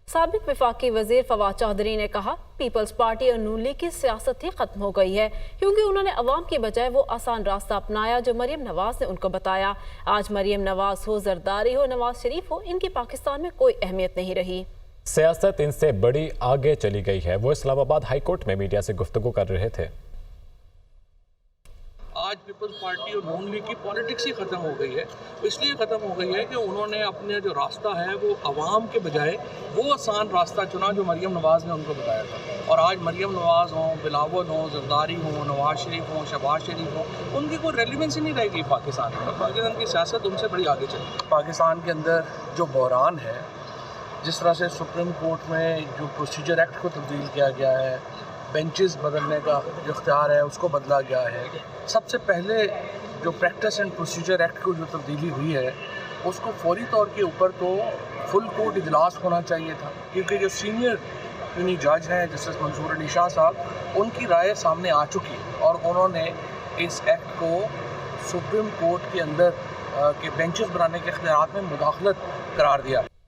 साबिक वफाकी वजीर फवाद चौधरी ने कहा, पीपल्स पार्टी और नून लीग की सियासत ही खत्म हो गई है, क्योंकि उन्होंने अवाम की बजाय वो आसान रास्ता अपनाया जो मरियम नवाज ने उनको बताया। आज मरियम नवाज हो, जरदारी हो, नवाज शरीफ हो, इनकी पाकिस्तान में कोई अहमियत नहीं रही। सियासत इनसे बड़ी आगे चली गई है। वो इस्लामाबाद हाई कोर्ट में मीडिया से गुफ्तगू कर रहे थे। आज पीपल्स पार्टी और नून लीग की पॉलिटिक्स ही ख़त्म हो गई है। इसलिए ख़त्म हो गई है कि उन्होंने अपने जो रास्ता है वो अवाम के बजाय वो आसान रास्ता चुना जो मरियम नवाज़ ने उनको बताया था। और आज मरियम नवाज़ हों, बिलावल हों, जरदारी हों, नवाज शरीफ हों, शहबाज शरीफ हों, उनकी कोई रेलिवेंस ही नहीं रहेगी पाकिस्तान में। पाकिस्तान की सियासत उनसे बड़ी आगे चली। पाकिस्तान के अंदर जो बहरान है, जिस तरह से सुप्रीम कोर्ट में जो प्रोसीजर एक्ट को तब्दील किया गया है, बेंचेस बदलने का जो इख्तियार है उसको बदला गया है। सबसे पहले जो प्रैक्टिस एंड प्रोसीजर एक्ट को जो तब्दीली हुई है उसको फौरी तौर के ऊपर तो फुल कोर्ट इजलास होना चाहिए था, क्योंकि जो सीनियर जज हैं जस्टिस मंसूर अली शाह साहब, उनकी राय सामने आ चुकी है और उन्होंने इस एक्ट को सुप्रीम कोर्ट के अंदर के बेंचेस बनाने के इख्तियार में मुदाखलत करार दिया।